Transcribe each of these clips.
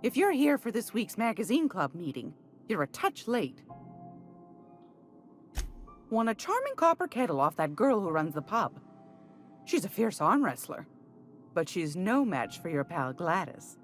If you're here for this week's magazine club meeting, you're a touch late. Won a charming copper kettle off that girl who runs the pub. She's a fierce arm wrestler, but she's no match for your pal Gladys.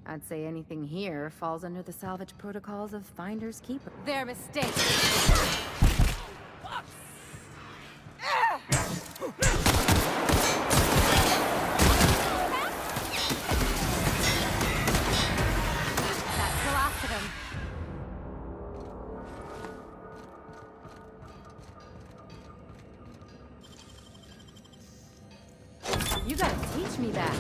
I'd say anything here falls under the salvage protocols of Finders Keepers. Their mistake. That's the last of him. You gotta teach me that.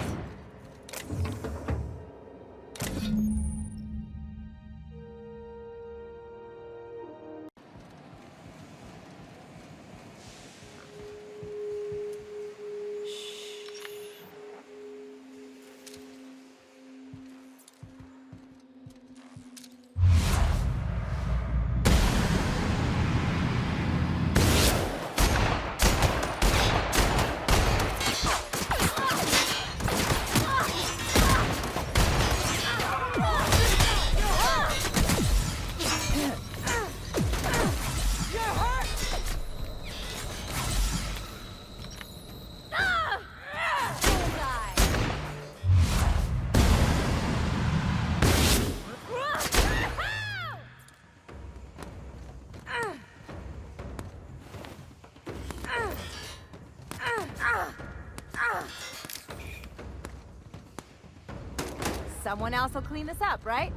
Someone else will clean this up, right?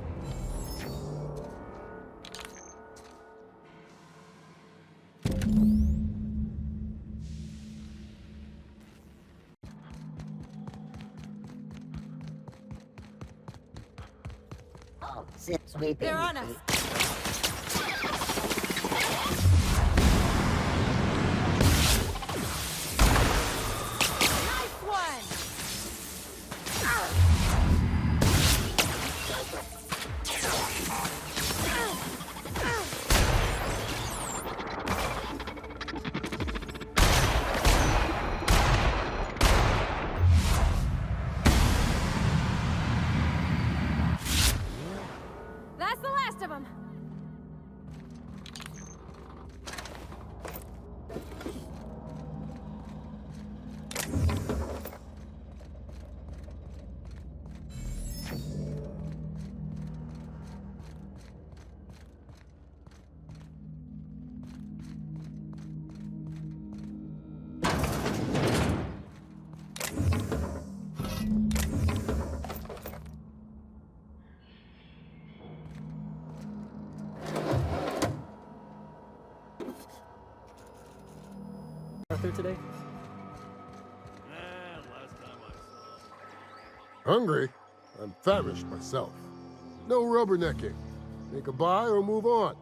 Oh, sit sweeping. They're on us. Nice one. That's the last of them. Arthur today? Hungry? I'm famished myself. No rubbernecking. Make a buy or move on.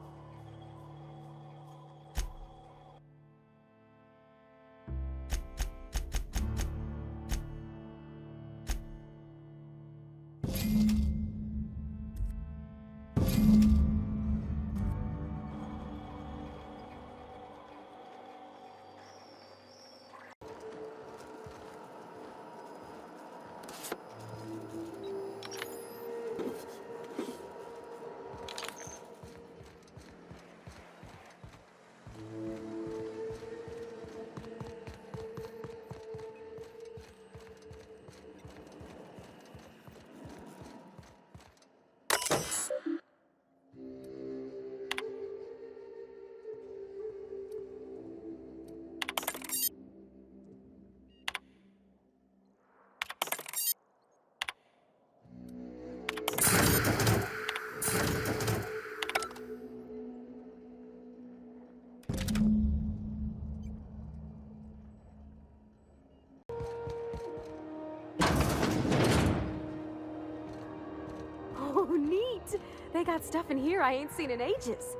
Oh, neat. They got stuff in here I ain't seen in ages.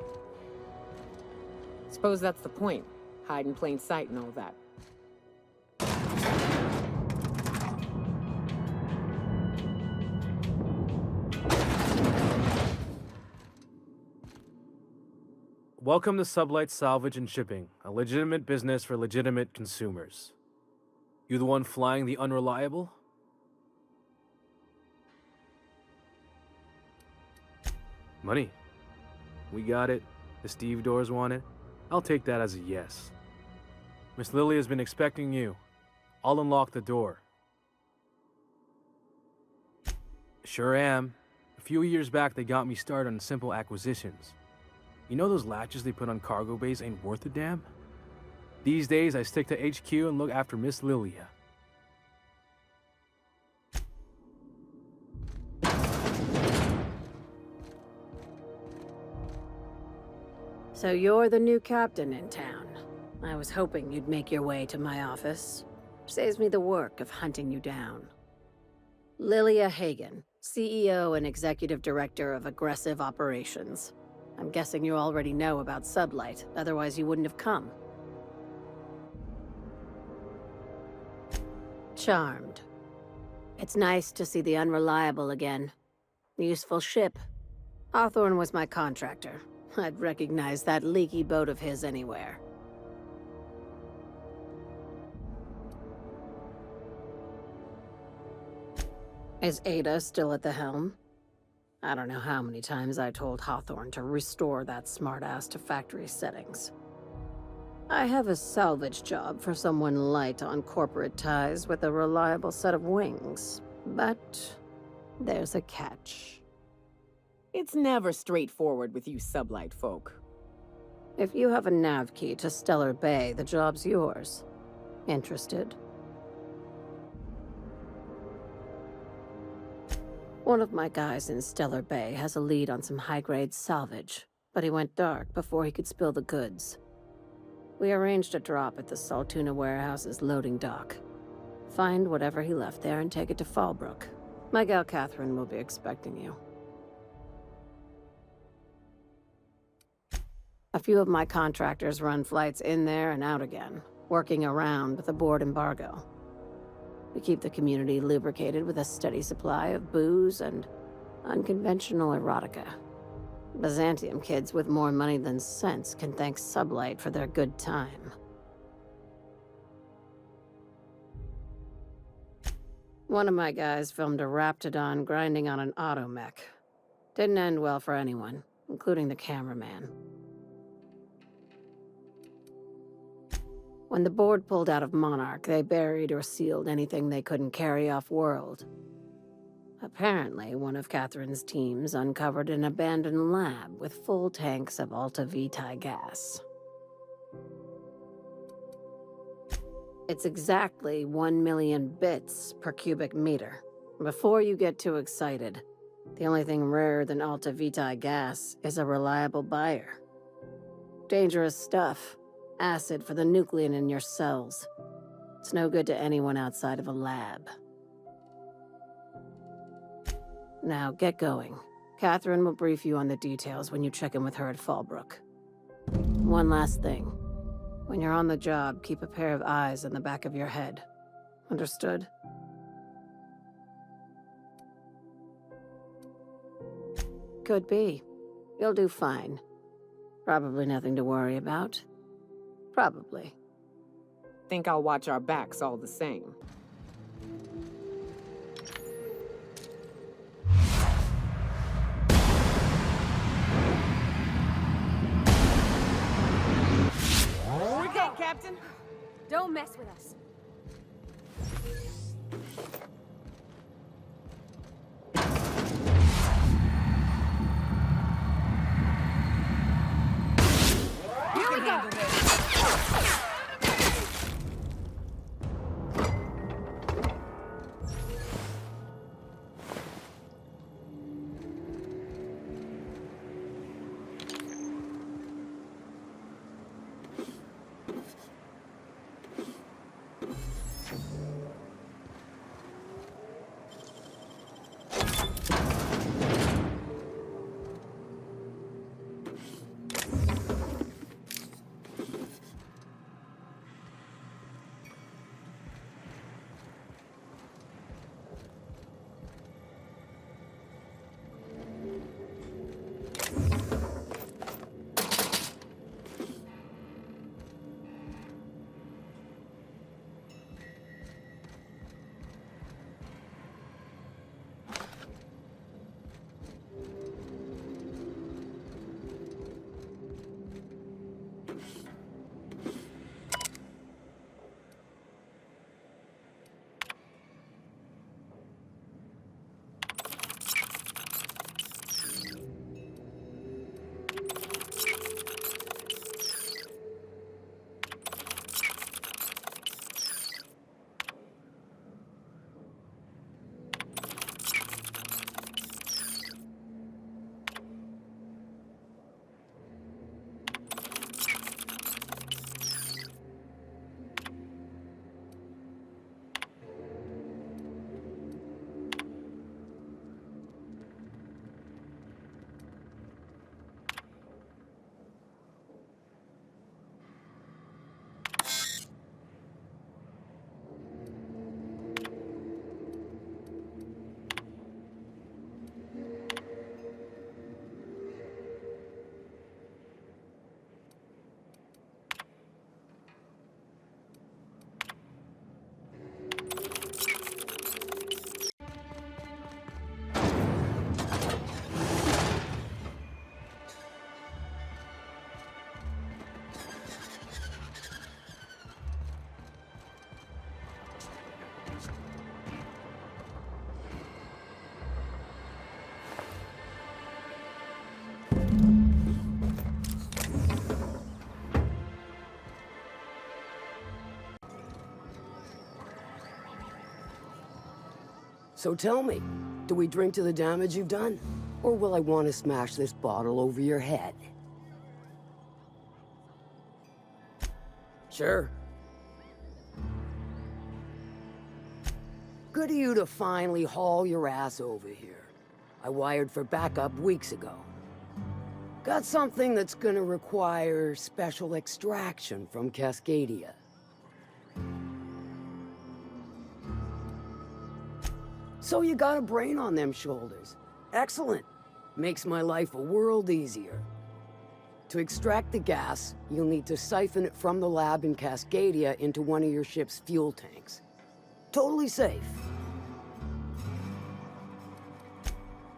Suppose that's the point. Hide in plain sight and all that. Welcome to Sublight Salvage and Shipping, a legitimate business for legitimate consumers. You the one flying the unreliable? Money. We got it. The Steve doors want it. I'll take that as a yes. Miss Lily has been expecting you. I'll unlock the door. Sure am. A few years back, they got me started on simple acquisitions. You know those latches they put on cargo bays ain't worth a damn? These days, I stick to HQ and look after Miss Lilia. So you're the new captain in town. I was hoping you'd make your way to my office. Saves me the work of hunting you down. Lilia Hagen, CEO and Executive Director of Aggressive Operations. I'm guessing you already know about Sublight, otherwise you wouldn't have come. Charmed. It's nice to see the Unreliable again. Useful ship. Hawthorne was my contractor. I'd recognize that leaky boat of his anywhere. Is Ada still at the helm? I don't know how many times I told Hawthorne to restore that smartass to factory settings. I have a salvage job for someone light on corporate ties with a reliable set of wings, but there's a catch. It's never straightforward with you sublight folk. If you have a nav key to Stellar Bay, the job's yours. Interested? One of my guys in Stellar Bay has a lead on some high-grade salvage, but he went dark before he could spill the goods. We arranged a drop at the Saltuna warehouse's loading dock. Find whatever he left there and take it to Fallbrook. My gal Catherine will be expecting you. A few of my contractors run flights in there and out again, working around the board embargo. We keep the community lubricated with a steady supply of booze and unconventional erotica. Byzantium kids with more money than sense can thank Sublight for their good time. One of my guys filmed a Raptidon grinding on an automech. Didn't end well for anyone, including the cameraman. When the board pulled out of Monarch, they buried or sealed anything they couldn't carry off-world. Apparently, one of Catherine's teams uncovered an abandoned lab with full tanks of Alta Vitae gas. It's exactly 1 million bits per cubic meter. Before you get too excited, the only thing rarer than Alta Vitae gas is a reliable buyer. Dangerous stuff. Acid for the nucleon in your cells. It's no good to anyone outside of a lab. Now, get going. Catherine will brief you on the details when you check in with her at Fallbrook. One last thing. When you're on the job, keep a pair of eyes in the back of your head. Understood? Could be. You'll do fine. Probably nothing to worry about. Probably. Think I'll watch our backs all the same. We go, Captain. Don't mess with us. Here we go. So tell me, do we drink to the damage you've done? Or will I want to smash this bottle over your head? Sure. Good of you to finally haul your ass over here. I wired for backup weeks ago. Got something that's gonna require special extraction from Cascadia. So you got a brain on them shoulders. Excellent. Makes my life a world easier. To extract the gas, you'll need to siphon it from the lab in Cascadia into one of your ship's fuel tanks. Totally safe.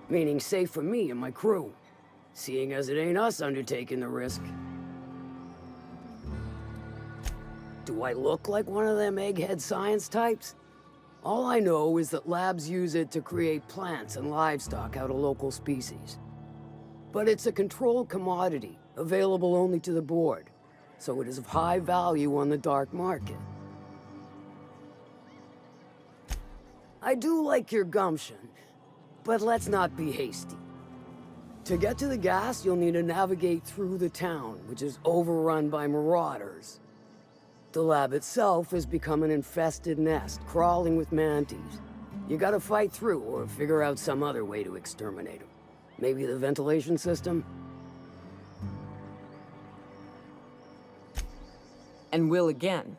Meaning safe for me and my crew, seeing as it ain't us undertaking the risk. Do I look like one of them egghead science types? All I know is that labs use it to create plants and livestock out of local species. But it's a controlled commodity, available only to the board, so it is of high value on the dark market. I do like your gumption, but let's not be hasty. To get to the gas, you'll need to navigate through the town, which is overrun by marauders. The lab itself has become an infested nest, crawling with mantis. You gotta fight through or figure out some other way to exterminate them. Maybe the ventilation system? And will again.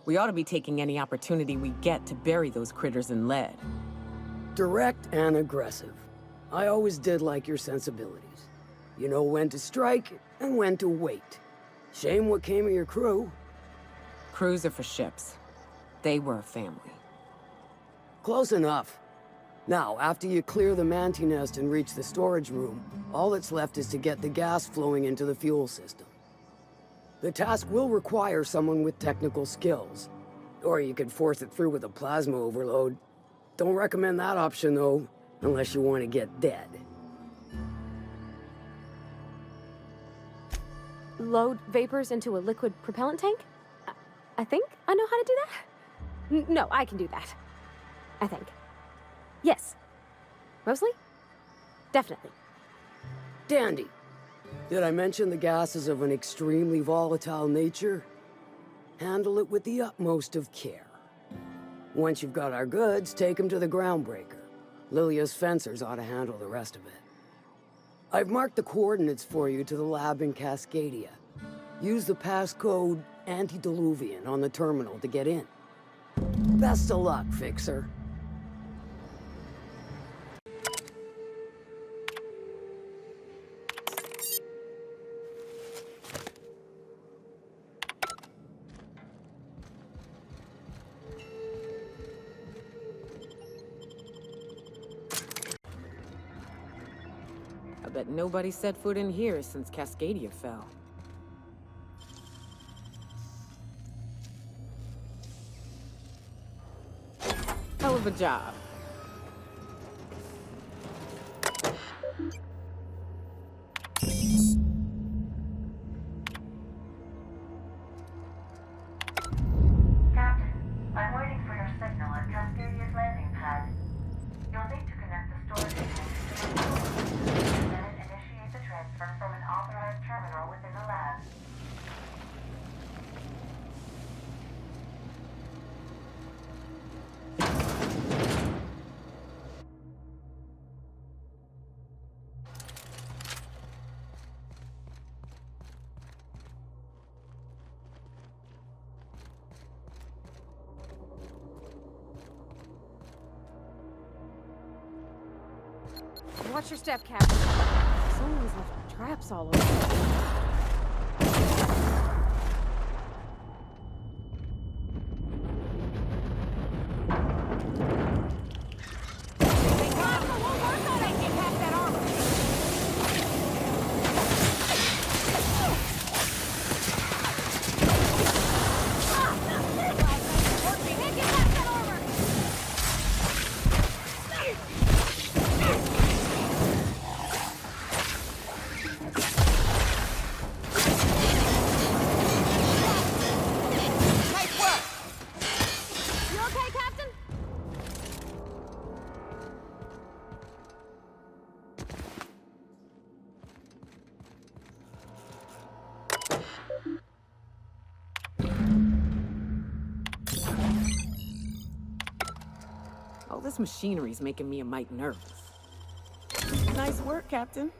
We ought to be taking any opportunity we get to bury those critters in lead. Direct and aggressive. I always did like your sensibilities. You know when to strike and when to wait. Shame what came of your crew. Crews are for ships. They were a family. Close enough. Now, after you clear the manti nest and reach the storage room, all that's left is to get the gas flowing into the fuel system. The task will require someone with technical skills. Or you could force it through with a plasma overload. Don't recommend that option, though, unless you want to get dead. Load vapors into a liquid propellant tank? I think I know how to do that. No, I can do that. I think. Yes. Mostly? Definitely. Dandy. Did I mention the gas is of an extremely volatile nature? Handle it with the utmost of care. Once you've got our goods, take them to the groundbreaker. Lilia's fencers ought to handle the rest of it. I've marked the coordinates for you to the lab in Cascadia. Use the passcode Antediluvian on the terminal to get in. Best of luck, Fixer. I bet nobody set foot in here since Cascadia fell. Hell of a job. Captain, I'm waiting for your signal at Cascadia's landing pad. You'll need to connect the storage tank to the fuel, and then initiate the transfer from an authorized terminal within the lab. Watch your step, Captain. Someone's left traps all over. this machinery's making me a mite nervous. Nice work, Captain.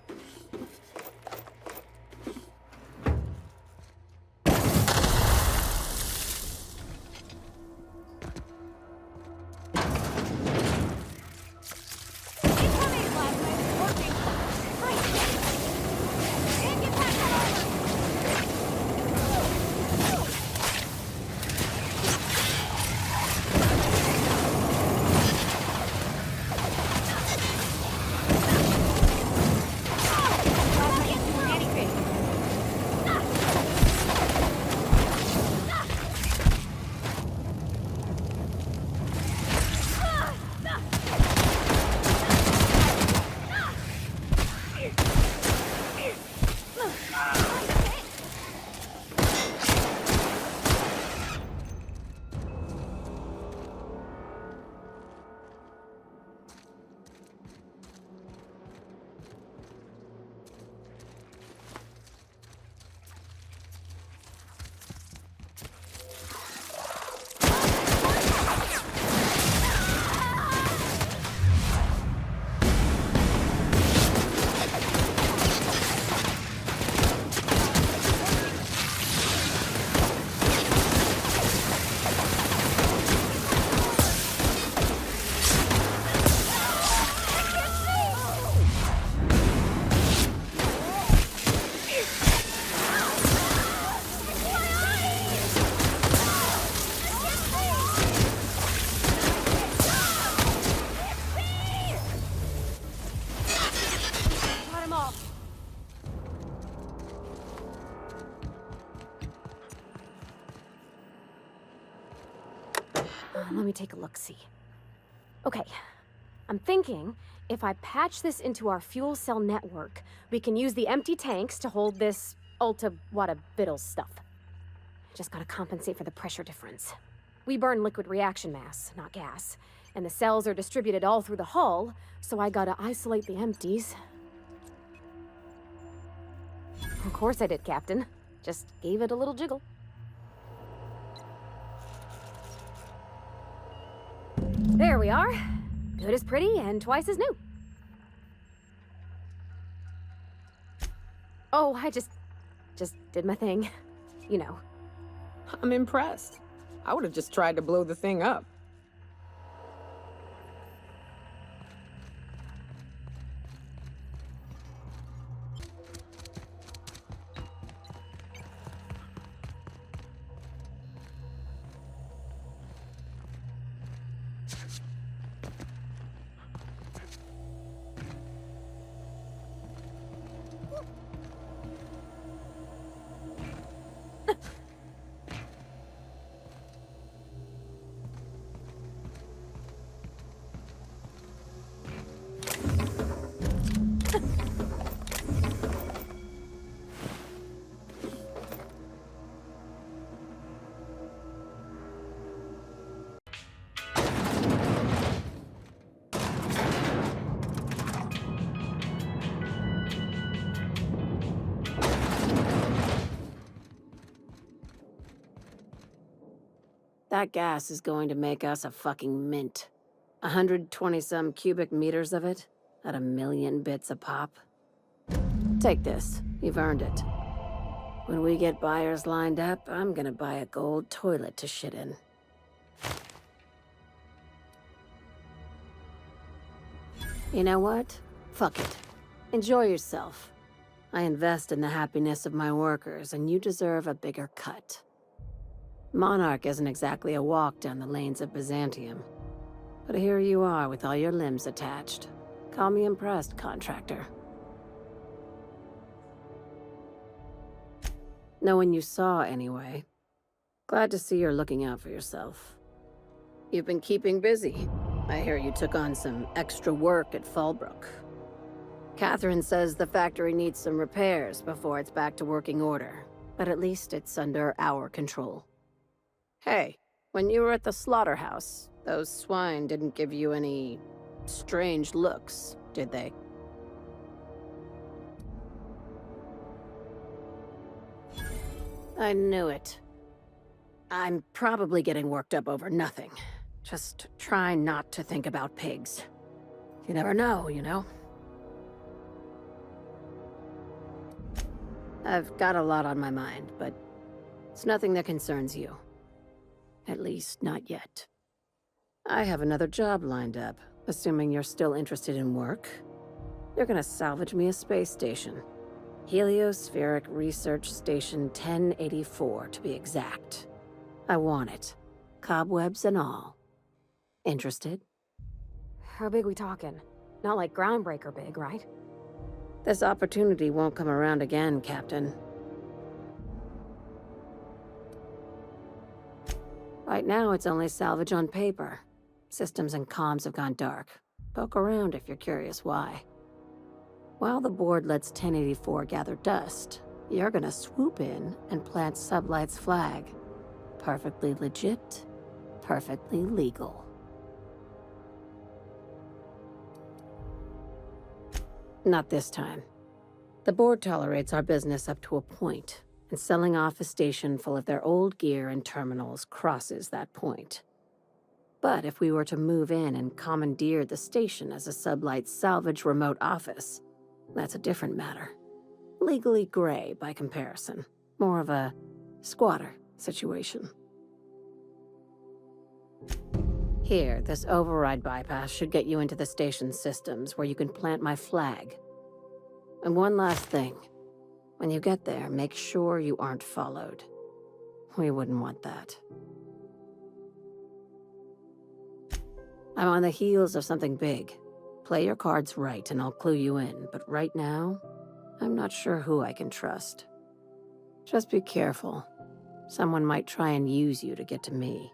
Let me take a look-see. Okay, I'm thinking if I patch this into our fuel cell network, we can use the empty tanks to hold this ulta-wada-biddle stuff. Just gotta compensate for the pressure difference. We burn liquid reaction mass, not gas, and the cells are distributed all through the hull, so I gotta isolate the empties. Of course I did, Captain. Just gave it a little jiggle. There we are. Good as pretty and twice as new. Oh, I just did my thing. You know. I'm impressed. I would have just tried to blow the thing up. That gas is going to make us a fucking mint. 120-some cubic meters of it, at 1,000,000 bits a pop. Take this. You've earned it. When we get buyers lined up, I'm gonna buy a gold toilet to shit in. You know what? Fuck it. Enjoy yourself. I invest in the happiness of my workers, and you deserve a bigger cut. Monarch isn't exactly a walk down the lanes of Byzantium. But here you are with all your limbs attached. Call me impressed, contractor. No one you saw, anyway. Glad to see you're looking out for yourself. You've been keeping busy. I hear you took on some extra work at Fallbrook. Catherine says the factory needs some repairs before it's back to working order. But at least it's under our control. Hey, when you were at the slaughterhouse, those swine didn't give you any strange looks, did they? I knew it. I'm probably getting worked up over nothing. Just try not to think about pigs. You never know, you know? I've got a lot on my mind, but it's nothing that concerns you. At least, not yet. I have another job lined up, assuming you're still interested in work. You're gonna salvage me a space station. Heliospheric Research Station 1084, to be exact. I want it. Cobwebs and all. Interested? How big we talking? Not like groundbreaker big, right? This opportunity won't come around again, Captain. Right now, it's only salvage on paper. Systems and comms have gone dark. Poke around if you're curious why. While the board lets 1084 gather dust, you're gonna swoop in and plant Sublight's flag. Perfectly legit, perfectly legal. Not this time. The board tolerates our business up to a point, and selling off a station full of their old gear and terminals crosses that point. But if we were to move in and commandeer the station as a Sublight salvage remote office, that's a different matter. Legally gray by comparison. More of a squatter situation. Here, this override bypass should get you into the station's systems where you can plant my flag. And one last thing. When you get there, make sure you aren't followed. We wouldn't want that. I'm on the heels of something big. Play your cards right and I'll clue you in, but right now, I'm not sure who I can trust. Just be careful. Someone might try and use you to get to me.